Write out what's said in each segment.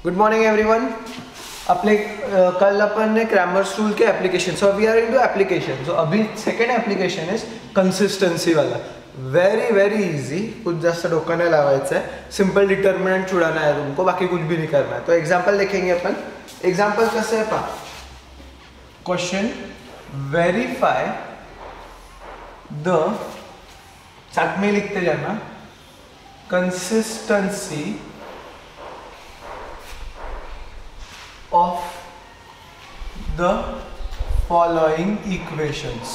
Good morning everyone. अपने कल अपन ने क्रैमर्स रूल के application, so we are into application. So अभी सेकंड एप्लीकेशन इज कंसिस्टेंसी वाला। वेरी वेरी इजी, कुछ जास्त डोकं नाही लावायचं आहे, सिंपल डिटर्मिनंट छुड़ाना है तुमको, बाकी कुछ भी नहीं करना है। तो एग्जाम्पल देखेंगे अपन। एग्जाम्पल कैसे है पा, क्वेश्चन वेरीफाई द, साथ में लिखते जाना, consistency of the following equations।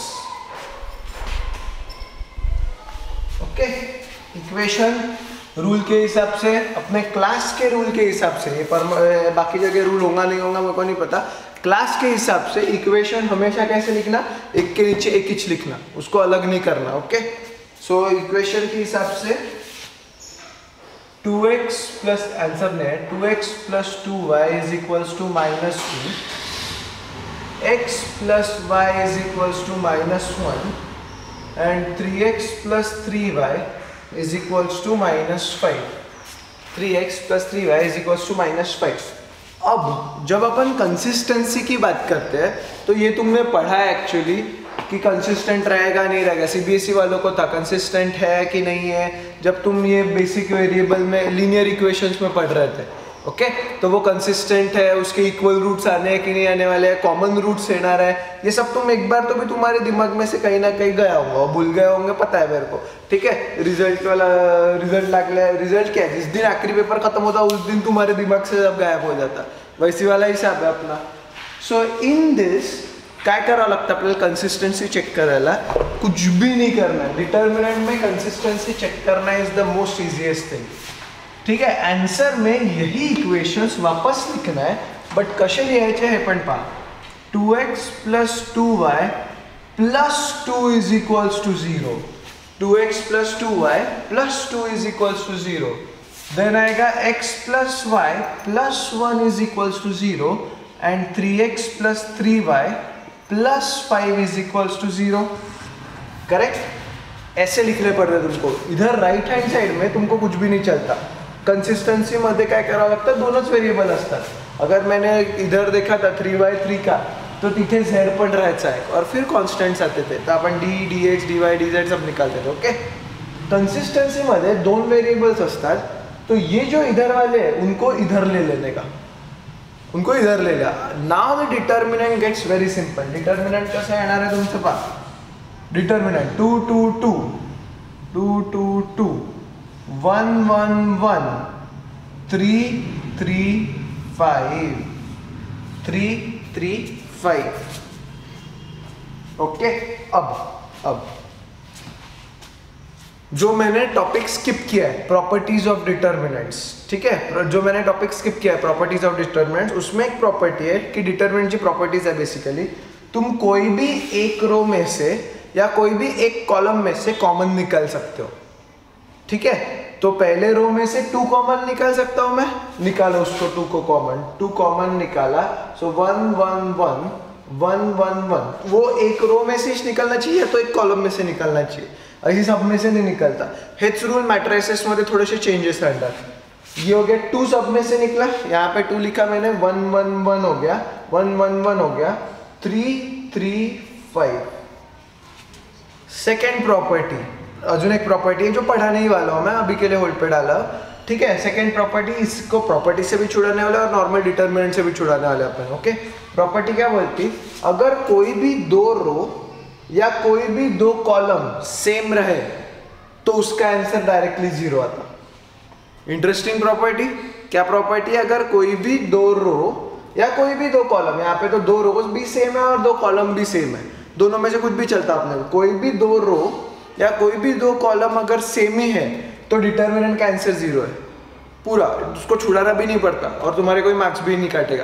Okay, equation rule के हिसाब से, अपने क्लास के रूल के हिसाब से, ये पर बाकी जगह रूल होगा नहीं होगा मेरे को नहीं पता। क्लास के हिसाब से इक्वेशन हमेशा कैसे लिखना, एक के नीचे एक इंच लिखना, उसको अलग नहीं करना। ओके, सो इक्वेशन के हिसाब से 2x प्लस आंसर ने 2x plus 2y is equals to -2, x plus y is equals to -1 and 3x plus 3y is equals to -5। 3x plus 3y is equals to -5। अब जब अपन consistency की बात करते हैं तो ये तुमने पढ़ा है एक्चुअली कि कंसिस्टेंट रहेगा नहीं रहेगा। सीबीएसई वालों को था कंसिस्टेंट है कि नहीं है, जब तुम ये बेसिक वेरिएबल में लीनियर इक्वेशंस में पढ़ रहे थे। ओके, तो वो कंसिस्टेंट है, उसके इक्वल रूट्स आने हैं कि नहीं आने वाले हैं, कॉमन रूट्स लेना रहा है, ये सब तुम एक बार तो भी तुम्हारे दिमाग में से कहीं ना कहीं गया होगा, भूल गए होंगे, पता है मेरे को। ठीक है, रिजल्ट वाला रिजल्ट लागला, रिजल्ट क्या है, जिस दिन आखिरी पेपर खत्म होता उस दिन तुम्हारे दिमाग से सब गायब हो जाता, वैसी वाला हिसाब है अपना। सो इन दिस काय करावं लागतं आपल्याला, कंसिस्टेंसी चेक करायला कुछ भी नहीं करना है, डिटर्मिनेंट में कंसिस्टेंसी चेक करना is the most easiest thing. ठीक है, आंसर में यही इक्वेशंस वापस लिखना है, बट कसे लिहायचे हे पण पहा। 2x plus 2y plus 2 is equals to 0, 2x plus 2y plus 2 is equals to 0, then आएगा x plus y plus 1 is equals to 0 and 3x plus 3y plus 5 is equals to 0। Correct, ऐसे लिखने पड़ रहे तुमको। इधर right hand side में तुमको कुछ भी नहीं चलता, कंसिस्टेंसी मध्ये काय करावं लागतं, दोनच वेरिएबल असतात। अगर मैंने इधर देखा था 3/3 का, तो तिथे z पण राहायचा है और फिर कॉन्स्टेंट्स आते थे, तो अपन d dx dy dz सब निकालते थे। ओके, कंसिस्टेंसी मध्ये दोन वेरिएबल्स असतात, तो ये जो इधर वाले हैं उनको इधर ले लेने का, उनको इधर ले लिया। Now the determinant gets very simple. Determinant कैसे येणार है तुमचे पास, डिटर्मिनेंट 2 2 2 2 2 2 1 1 1 3 3 5 3 3 5। ओके, अब जो मैंने टॉपिक स्किप किया है, प्रॉपर्टीज ऑफ डिटर्मिनेंट्स। ठीक है, जो मैंने टॉपिक स्किप किया है प्रॉपर्टीज ऑफ डिटर्मिनेंट्स, उसमें एक प्रॉपर्टी है कि डिटर्मिनेंट की प्रॉपर्टीज है बेसिकली, तुम कोई भी एक रो में से या कोई भी एक कॉलम में से कॉमन निकाल सकते हो। ठीक है, तो पहले रो में से 2 कॉमन निकाल सकता हूं मैं, निकालो उसको 2 को कॉमन, 2 कॉमन निकाला, सो 1 1 1 1 1 1, वो एक रो में से निकलना चाहिए तो एक कॉलम में से निकलना चाहिए, ऐसी सब में से नहीं निकलता। हेच रूल मॅट्रिसेस मध्ये थोडेसे चेंजेस आणतात। ये हो गया 2 सब में से निकला, यहाँ पे 2 लिखा मैंने, 1 1 1 हो गया, 1 1 1 हो गया, 3 3 5। सेकेंड प्रॉपर्टी, अजून एक प्रॉपर्टी है जो पढ़ाने ही वाला हूँ मैं, अभी के लिए होल्ड पे डाला। ठीक है, सेकेंड प्रॉपर्टी, इसको प्रॉपर्टी से भी छुड़ाने वाला और नॉर्मल डिटर्मिनेंट से भी छुड़ाने वाले अपन। ओके, प्रॉपर्टी क्या बोलती, अगर कोई भी 2 रो या कोई भी 2 कॉलम सेम रहे तो उसका आंसर डायरेक्टली 0 आता। Interesting property. क्या प्रॉपर्टी, अगर कोई भी 2 रो या कोई भी 2 कॉलम, यहाँ पे तो 2 रोज भी सेम है और 2 कॉलम भी सेम है, दोनों में से कुछ भी चलता अपने को, कोई भी 2 रो या कोई भी 2 कॉलम अगर सेम ही है तो डिटर्मिनेंट का आंसर 0 है पूरा, उसको छुड़ाना भी नहीं पड़ता और तुम्हारे कोई मार्क्स भी नहीं काटेगा,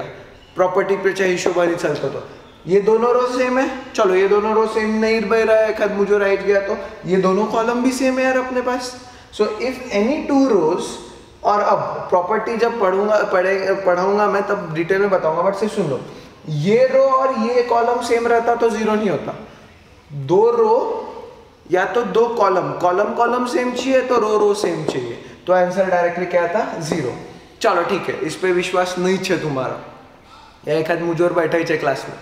प्रॉपर्टी पे चाहे हिशोबानी चलता। तो ये दोनों रो सेम है, चलो ये दोनों रो सेम नहीं बह रहा है, खद मुझे राइट गया, तो ये दोनों कॉलम भी सेम है यार अपने पास। सो इफ एनी 2 रोज, और अब प्रॉपर्टी जब पढ़ाऊंगा मैं तब डिटेल में बताऊंगा, बट सिर्फ सुन लो, ये रो और ये कॉलम सेम रहता तो 0 नहीं होता। 2 रो या तो 2 कॉलम सेम चाहिए तो रो सेम चाहिए, तो आंसर डायरेक्टली क्या था, 0। चलो ठीक है, इस पे विश्वास नहीं है तुम्हारा, या एक आध मुझोर बैठा ही है क्लास में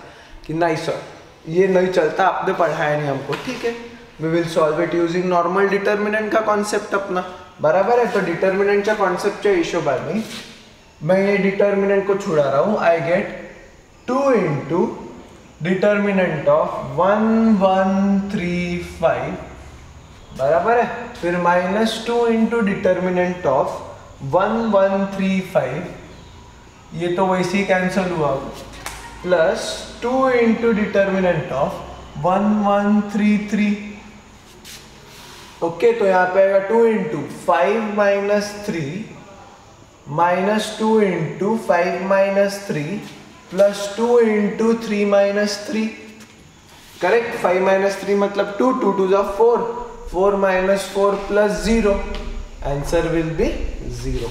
कि नहीं सर ये नहीं चलता, आपने पढ़ाया नहीं हमको, ठीक है, we will solve it using normal determinant का कॉन्सेप्ट अपना, बराबर है। तो डिटर्मिनेंटच्या कॉन्सेप्टच्या हिशोबाने मैं ये डिटर्मिनेंट को छुड़ा रहा हूँ, I get 2 into determinant of 1 1 3 5, बराबर है, फिर -2 इंटू डिटर्मिनेंट ऑफ 1 1 3 5, ये तो वैसे ही कैंसिल हुआ, plus 2 into determinant of 1 1 3 3, okay. तो यहाँ पे आएगा 2 into 5 minus 3 minus 2 into 5 minus 3 plus 2 into 3 minus 3, correct. 5 minus 3 मतलब 2, 2 2 जा 4, 4 minus 4 plus 0, answer will be 0।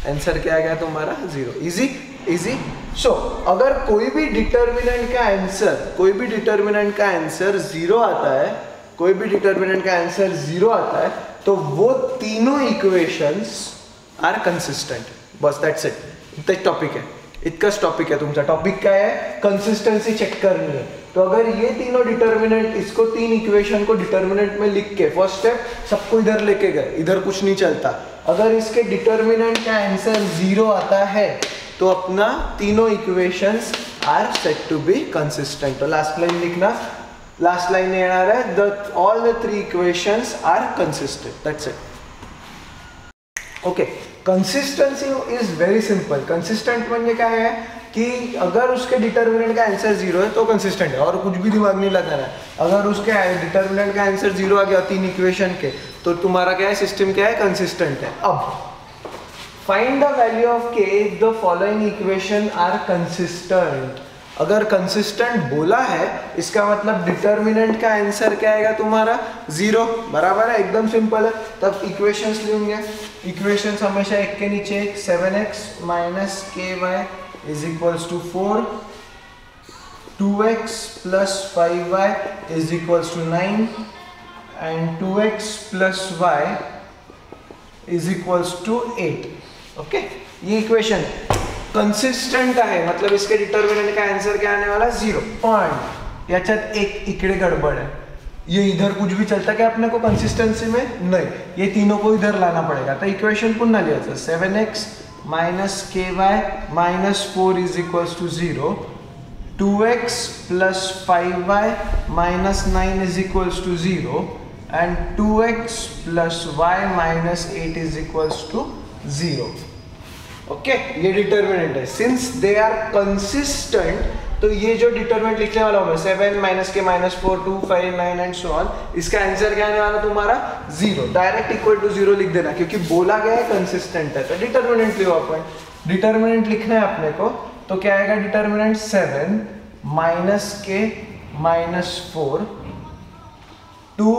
Answer क्या आ गया तुम्हारा 0। Easy easy. सो अगर कोई भी डिटर्मिनेंट का आंसर, कोई भी डिटर्मिनेंट का आंसर 0 आता है, कोई भी डिटर्मिनेंट का आंसर 0 आता है, तो वो तीनों इक्वेशंस आर कंसिस्टेंट, बस दैट्स इट। इतना टॉपिक है, इतकाच टॉपिक है तुमचा। टॉपिक क्या है, कंसिस्टेंसी चेक करनी है। तो अगर ये तीनों डिटर्मिनेंट, इसको तीन इक्वेशन को डिटर्मिनेंट में लिख के फर्स्ट स्टेप सबको इधर लेके गए, इधर कुछ नहीं चलता, अगर इसके डिटर्मिनेंट का आंसर 0 आता है तो अपना तीनों equations are set to be consistent. तो लास्ट लाइन लिखना, लास्ट लाइन येणार है, the all the 3 equations are consistent, that's it. Okay, consistency is very simple. Consistent म्हणजे काय है कि अगर उसके डिटर्मिनेंट का आंसर 0 है तो कंसिस्टेंट है, और कुछ भी दिमाग नहीं लगाना है। अगर उसके डिटर्मिनेंट का आंसर 0 आ गया तीन इक्वेशन के, तो तुम्हारा क्या है, सिस्टम क्या है, कंसिस्टेंट है। अब find the value of k if the following equation are consistent. अगर कंसिस्टेंट बोला है इसका मतलब डिटर्मिनेंट का आंसर क्या आएगा तुम्हारा 0, बराबर है, एकदम सिंपल है। तब इक्वेशंस लेंगे, इक्वेशंस हमेशा एक के नीचे एक, 7x minus ky is equals to 4, 2x plus 5y is equals to 9 and 2x plus y is equals to 8, okay. ये इक्वेशन कंसिस्टेंट आहे, मतलब इसके डिटर्मिनेंट का आंसर क्या आने वाला 0। पॉइंट याच्यात एक इकडे गड़बड़ है, ये इधर कुछ भी चलता क्या अपने को कंसिस्टेंसी में नहीं, ये तीनों को इधर लाना पड़ेगा। तो इक्वेशन पुन्हा लिहायचं, 7x minus ky minus 4 is equals to 0, 2x plus 5y minus 9 is equals to 0 and 2x plus y minus 8 is equals to 0, okay. ये डिटर्मिनेंट है, सिंस दे आर कंसिस्टेंट, तो ये जो डिटर्मिनेंट लिखने वाला हूं मैं 7 minus K minus 4 2 5 9 and so on, इसका आंसर क्या आने वाला तुम्हारा 0। डायरेक्ट इक्वल टू 0 लिख देना, क्योंकि बोला गया है कंसिस्टेंट है। तो डिटर्मिनेंट लियो अपन, डिटर्मिनेंट लिखना है अपने को, तो क्या आएगा determinant 7 minus K minus 4 2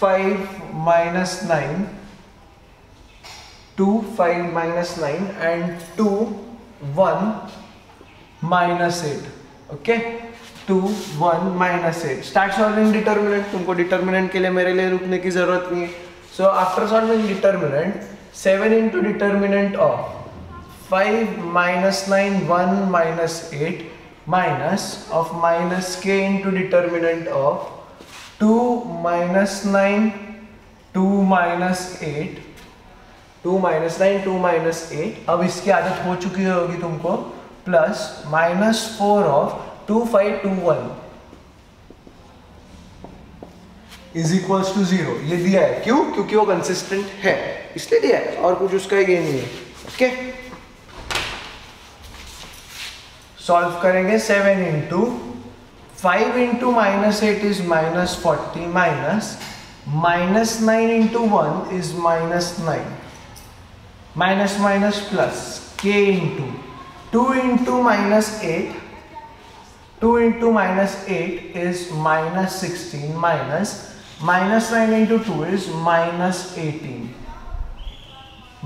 5 minus 9 2 5 minus 9 and 2 1 minus 8, okay. 2 1 minus 8। Start solving determinant, तुमको डिटर्मिनेंट के लिए मेरे लिए रुकने की जरूरत नहीं है। So after solving determinant, 7 into determinant of 5 minus 9 1 minus 8 minus of minus K into determinant of 2 minus 9 2 minus 8 2 minus 9 2 minus 8। अब इसकी आदत हो चुकी होगी तुमको, plus minus 4 of 2 5 2 1 is equals to 0। ये दिया है, क्यों? क्योंकि वो कंसिस्टेंट है, इसलिए दिया है, और कुछ उसका ये नहीं है, ओके। सॉल्व करेंगे, 7 into 5 into minus 8 is minus 40 minus minus 9 into 1 is minus 9 minus minus plus k into 2 into minus 8 2 into minus 8 is minus 16 minus minus 9 into 2 is minus 18.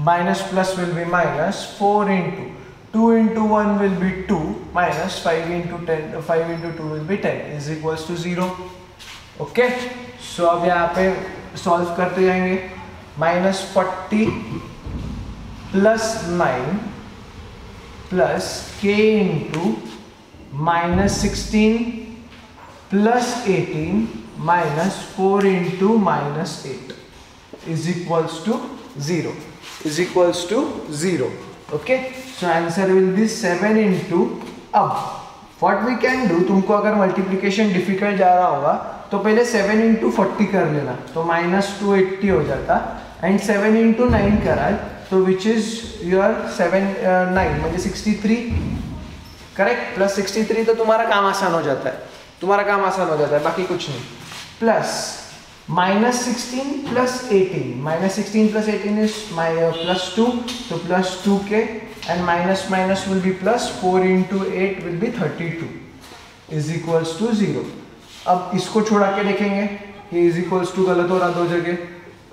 Minus plus will be minus 4 into 2 into 1 will be 2 minus 5 into 10 5 into 2 will be 10 is equals to 0. Okay, सो अब यहाँ पे solve करते जाएंगे। Minus 40 plus 9 plus k into -16 plus 18 minus 4 into -8 is equals to 0. Is equals to 0. Okay, so answer will be 7 into. अब what we can do, तुमको अगर multiplication difficult जा रहा होगा तो पहले 7 इंटू 40 कर लेना, तो -280 हो जाता, एंड 7 इंटू 9 करा तो विच इज योर 9 म्हणजे 63 करेक्ट, प्लस 63 तो तुम्हारा काम आसान हो जाता है, तुम्हारा काम आसान हो जाता है, बाकी कुछ नहीं. प्लस -16 प्लस 18, -16 प्लस 18 इज +2, तो +2k and minus minus will be plus, 4 into 8 will be 32 is equals to 0. अब इसको छोड़ा के देखेंगे, ये is equals to गलत हो रहा दो जगह,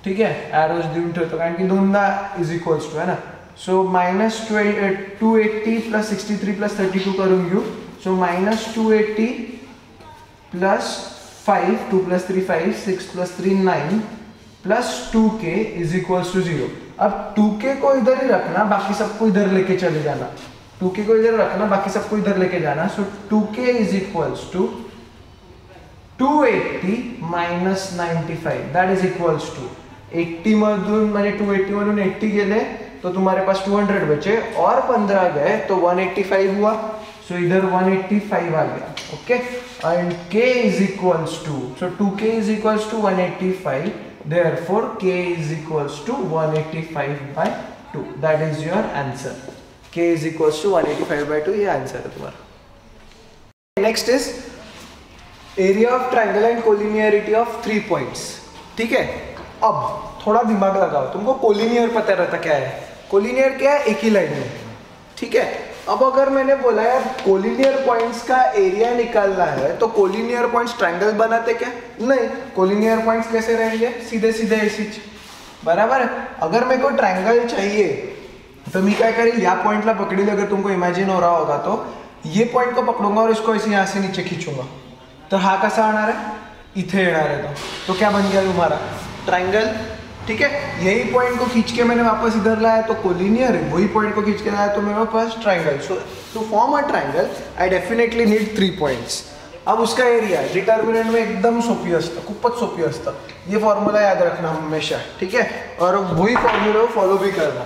ठीक है, एरोज देऊन ठेवतो कारण की दोनदा is equals to है ना. सो -280 प्लस 63 प्लस 32 करून घेऊ. So -280 plus 5, 2 plus 3 5, 6 plus 3 9 plus 2k is equals to 0. अब 2k को इधर ही रखना, बाकी सबको इधर लेके चले जाना, 2k को इधर रखना, बाकी सबको इधर लेके जाना. So 2k is equals to 280 minus 95, that is equals to 80 मधून म्हणजे 280 मधून 80 गेले तो तुम्हारे पास 200 बचे और 15 गए तो 185 हुआ. सो इधर 185 आ गया. Okay, and k is equals to, so 2k is equals to 185, therefore k is equals to 185 by 2. that is your answer. k is equals to 185 by 2, ये आंसर है तुम्हारा. Next is area of triangle and collinearity of 3 points. ठीक है, अब थोड़ा दिमाग लगाओ, तुमको कोलिनियर पता रहता क्या है. कोलिनियर क्या है, एक ही लाइन में, ठीक है. अब अगर मैंने बोला यार कोलिनियर पॉइंट्स का एरिया निकालना है तो कोलिनियर पॉइंट्स ट्रायंगल बनाते क्या, नहीं. कोलिनियर पॉइंट्स कैसे रहेंगे, सीधे सीधे ऐसे, बराबर. अगर मेरे को ट्रायंगल चाहिए तो मैं क्या करें, या पॉइंटला पकड़ी, अगर तुमको इमेजिन हो रहा होगा तो ये पॉइंट को पकड़ूंगा और इसको ऐसे यहाँ से नीचे खींचूंगा, तो हा कसा आना है, इथे येणार है, तो क्या बन गया तुम्हारा ट्रायंगल. ठीक है, यही पॉइंट को खींच के मैंने वापस इधर लाया तो कोलिनियर है, वही पॉइंट को खींच के लाया तो मेरे पास triangle. So to form a triangle I definitely need 3 points. अब उसका एरिया डिटर्मिनेंट में एकदम सोपी असतं, खूपच सोपी असतं. ये फॉर्मूला याद रखना हमेशा, ठीक है, और वही फॉर्मूला फॉलो भी करना.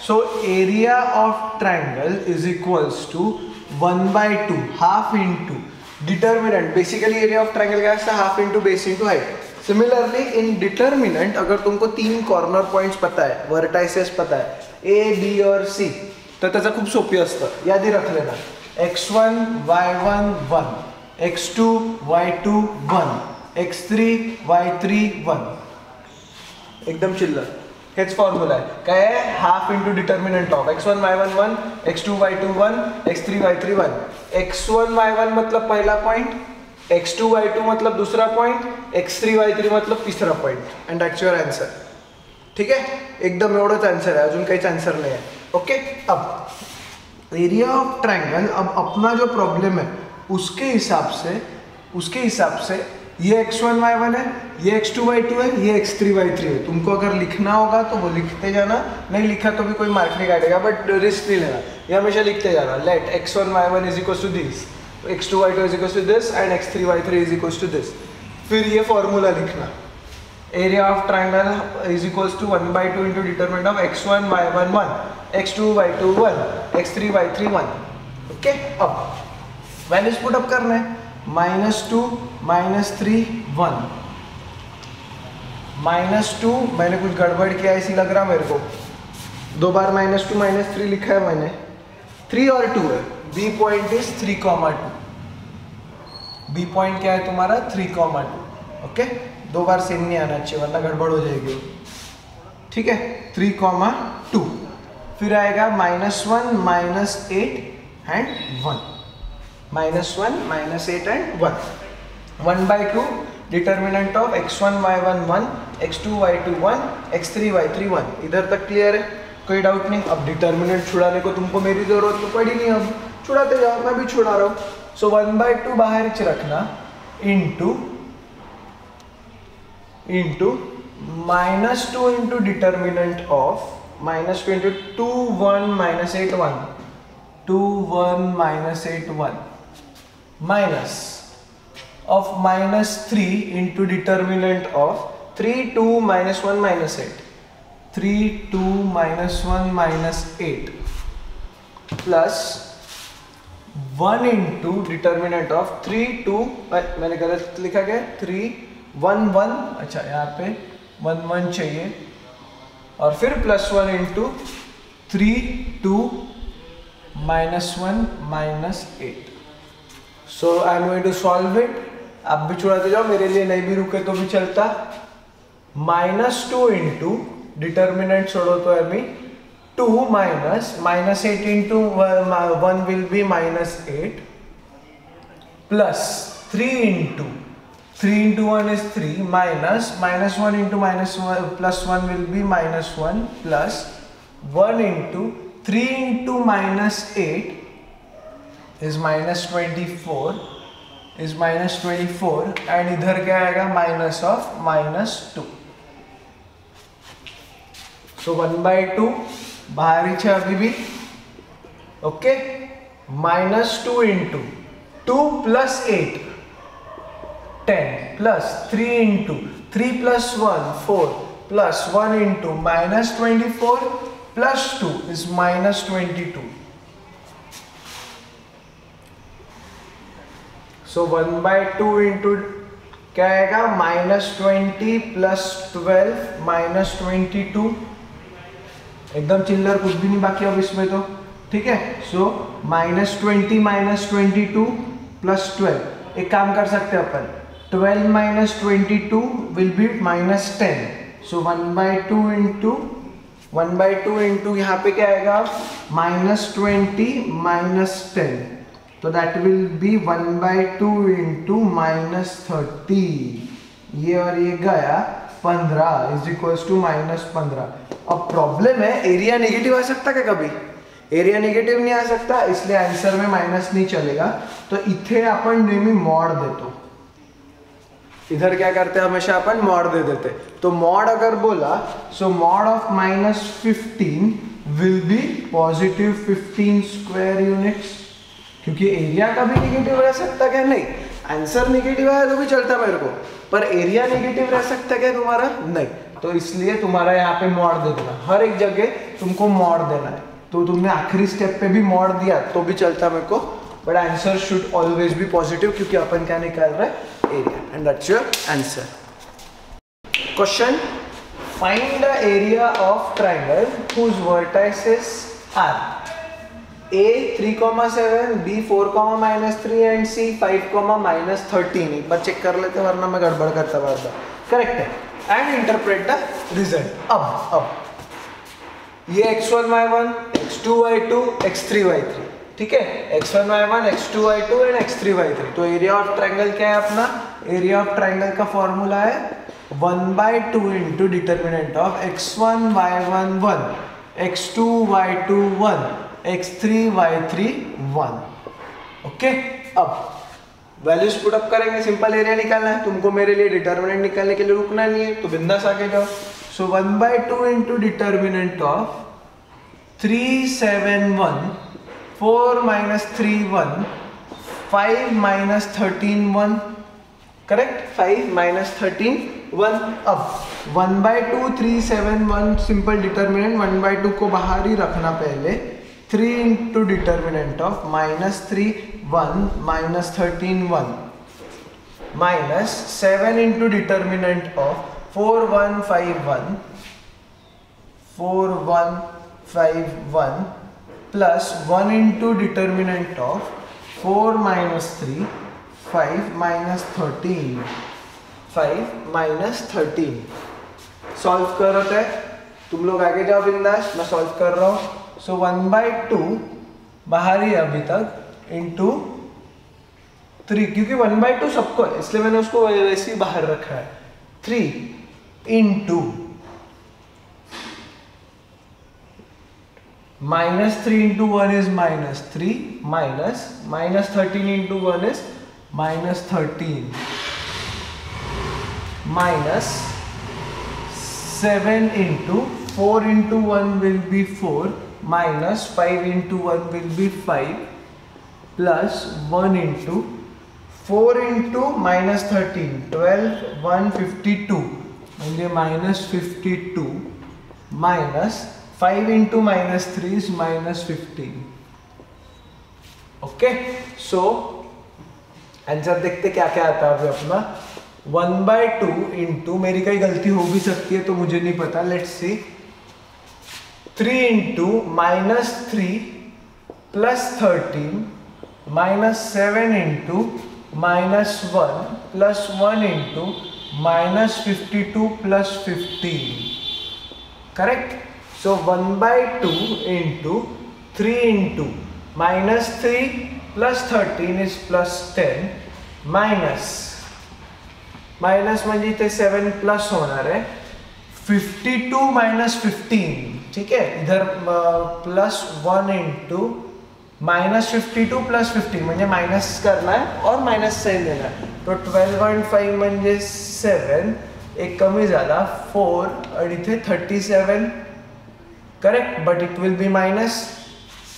So area of triangle is equals to 1/2 half into determinant. Basically area of triangle क्या असतं, half into base into height. Similarly in determinant अगर तुमको 3 कॉर्नर पॉइंट्स पता है, वर्टाइसेस पता है A, B और C, तर त्याचं खूप सोपी असतं, यादी रख लेना. x1 y1 1, x2 y2 1, x3 y3 1, एकदम चिल्लर. हेच फॉर्म्युला आहे, काय आहे, half into determinant of x1 y1 1, x2 y2 1, x3 y3 1. x1 y1 मतलब पहला पॉइंट, x2 y2 मतलब दूसरा पॉइंट, x3 y3 मतलब तीसरा point, and that's your answer. ठीक है, एकदम एवढंच आंसर है, अजून काहीच आंसर नहीं है. ओके, अब एरिया ऑफ ट्रायंगल, अब अपना जो प्रॉब्लम है उसके हिसाब से ये x1 y1 है, ये x2 y2 है, ये x3 y3 है. तुमको अगर लिखना होगा तो वो लिखते जाना, नहीं लिखा तो भी कोई मार्क नहीं काटेगा, बट रिस्क नहीं लेना, ये हमेशा लिखते जाना. Let x1 y1 is equal to this, x2 y2 is equals to this and x3 y3 is equals to this. फिर ये फॉर्मूला लिखना, area of triangle is equals to 1/2 into determinant of x1 y1 1, x2 y2 1, x3 y3 1. Okay, अब values put up करना है. -2 -3 1, -2 मैंने कुछ गड़बड़ किया ऐसी लग रहा मेरे को, 2 बार -2 -3 लिखा है मैंने, 3 और 2 है. B point is 3,2. B point क्या है तुम्हारा, 3,2. ओके, 2 बार सेम नहीं आना चाहिए वरना गड़बड़ हो जाएगी. ठीक है, 3,2. फिर आएगा -1 -8 and 1, -1 -8 and 1. 1/2 determinant of x1 y1 1, x2 y2 1, x3 y3 1. इधर तक क्लियर है, कोई डाउट नहीं. अब डिटर्मिनेंट छुड़ाने को तुमको मेरी जरूरत तो पड़ी नहीं, अब छुड़ाते जाओ, मैं भी छुड़ा रहा हूँ. सो 1/2 बाहर रखना into -2 into determinant of minus 2 into 2 1 minus 8 1 2 1 minus 8 1 minus of minus 3 into determinant of 3 2 minus 1 minus 8 3 2 minus 1 minus 8 plus 1 into determinant of 3 2 मैंने गलत लिखा गया 3 1 1 अच्छा यहाँ पे 1 1 चाहिए और फिर plus 1 into 3 2 minus 1 minus 8. So I am going to solve it. आप भी छुड़ाते जाओ, मेरे लिए नहीं भी रुके तो भी चलता. -2 इंटू डिटर्मिनेंट छोड़ो तो अभी 2 minus 8 into 1 will be -8 plus 3 into 1 is 3 minus -1 into -1 plus 1 will be -1 plus 1 into 3 into -8 is -24 and इधर क्या आएगा minus of -2. So 1/2 बाहर ही है अभी भी. Okay, -2 into 2 plus 8 10 plus 3 into 3 plus 1 4 plus 1 into -24 plus 2 is -22. So 1/2 into क्या आएगा -20 plus 12 -22. एकदम चिल्लर, कुछ भी नहीं बाकी अब इसमें तो. ठीक है, सो -20 -22 plus 12. एक काम कर सकते हैं अपन, 12 minus 22 will be -10. So 1/2 into यहाँ पे क्या आएगा -20 -10. तो that will be 1/2 into -30. ये और ये गया 15 is equals to -15. अब प्रॉब्लम है एरिया नेगेटिव आ सकता क्या कभी? एरिया नेगेटिव नहीं आ सकता, इसलिए आंसर में माइनस नहीं चलेगा. तो इथे अपन नेहमी मॉड देतो. इधर क्या करते हैं, हमेशा अपन मॉड दे देते. तो मॉड अगर बोला, so mod of -15 will be +15 square units. क्योंकि एरिया का भी नेगेटिव रह सकता क्या? नहीं. आंसर नेगेटिव आया तो भी चलता मेरे को, पर एरिया नेगेटिव रह सकता क्या तुम्हारा? नहीं. तो इसलिए तुम्हारा यहाँ पे मॉड दे देना. हर एक जगह तुमको मॉड देना है. तो तुमने आखिरी स्टेप पे भी मॉड दिया तो भी चलता मेरे को, but answer should always be positive, क्योंकि अपन क्या निकाल रहे हैं? Area. And that's your answer. Question, find the area of triangle whose vertices are A 3,7, B 4,-3 and C 5,-13. एक बार चेक कर लेते, वरना मैं गड़बड़ करता बार बार. करेक्ट है. And interpret the result. अब ये x1 y1 x2 y2 x3 y3. ठीक है, x1 y1 x2 y2 and x3 y3. तो एरिया ऑफ ट्रायंगल क्या है अपना? एरिया ऑफ ट्रायंगल का फॉर्मूला है 1/2 into determinant of x1 y1 1 x2 y2 1 x3 y3 1. Okay, अब वैल्यूज पुट अप करेंगे. सिंपल एरिया निकालना है तुमको, मेरे लिए डिटर्मिनेंट निकालने के लिए रुकना नहीं है, तो बिंदास आगे जाओ. सो 1/2 इंटू डिटर्मिनेंट ऑफ 3 7 1 4 3 1 5 13 1. करेक्ट, 5 13 1. अब 1/2 3 7 1 सिंपल डिटर्मिनेंट. 1/2 को बाहर ही रखना पहले. 3 into determinant of -3 1 -13 1 minus 7 into determinant of 4 1 5 1 4 1 5 1 plus 1 into determinant of 4 -3 5 13 5 13. Solve कर रहे हैं तुम लोग, आगे जाओ बिंदास, मैं सॉल्व कर रहा हूँ. सो 1/2 बाहर ही अभी तक इंटू 3, क्योंकि 1/2 सबको है इसलिए मैंने उसको वैसे ही बाहर रखा है. 3 into -3 into 1 is -3 minus -13 into 1 is -13 minus 7 into 4 into 1 will be 4 minus 5 into 1 will be 5 plus 1 into 4 into minus 13 12 152 म्हणजे minus 52 minus 5 into minus 3 is minus 15. Okay so answer देखते क्या क्या आता है अभी अपना 1/2 इंटू, मेरी कई गलती हो भी सकती है तो मुझे नहीं पता, let's see 3 into minus 3 plus 13 minus 7 into minus 1 plus 1 into minus 52 plus 15. Correct. So 1/2 into 3 into minus 3 plus 13 is plus 10 minus म्हणजे इथे 7 प्लस होणार आहे 52 माइनस 15. ठीक है, इधर प्लस 1 इंटू माइनस 52 प्लस 15 म्हणजे माइनस करना है और माइनस साइन देना है. तो 12.5 म्हणजे 7 एक कमी झाला 4 आणि इथे 37. Correct, but it will be minus.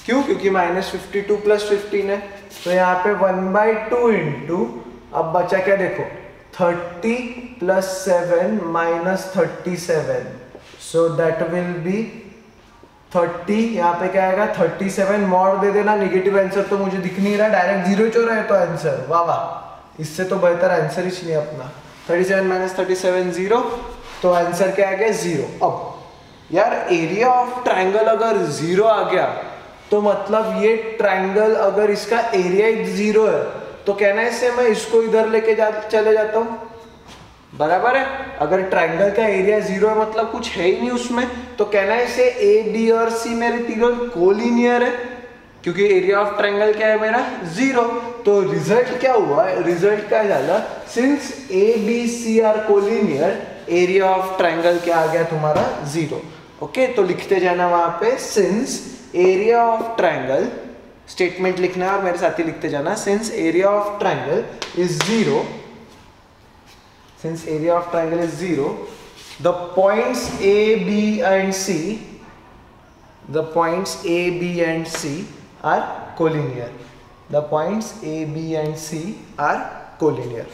क्यों? क्योंकि माइनस 52 प्लस 15 है. तो यहाँ पे 1/2 इंटू, अब बचा क्या देखो 30 plus 7 minus 37. So that will be 30. यहाँ पे क्या आएगा 37. मॉड दे देना, निगेटिव आंसर तो मुझे दिख नहीं रहा, डायरेक्ट जीरो चो रहा है तो आंसर. वाह वाह, इससे तो बेहतर आंसर ही नहीं अपना. 37 माइनस 37 0. तो आंसर क्या आ गया 0. अब यार एरिया ऑफ ट्राइंगल अगर 0 आ गया तो मतलब ये ट्राइंगल अगर इसका एरिया 0 है तो कहना है इससे मैं इसको इधर लेके चले जाता हूँ. बराबर है. अगर ट्राइंगल का एरिया 0 है मतलब कुछ है ही नहीं उसमें, तो कहना है इसे ए बी और सी मेरे तीनों कोलिनियर है, क्योंकि एरिया ऑफ ट्राइंगल क्या है मेरा 0. तो रिजल्ट क्या हुआ, रिजल्ट क्या झाला, since A B C are collinear area of triangle क्या आ गया तुम्हारा 0. ओके, तो लिखते जाना वहां पे since area of triangle, statement लिखना है और मेरे साथ ही लिखते जाना. Since area of triangle is 0, since area of triangle is 0, the points A B and C, the points A B and C are collinear. The points A B and C are collinear.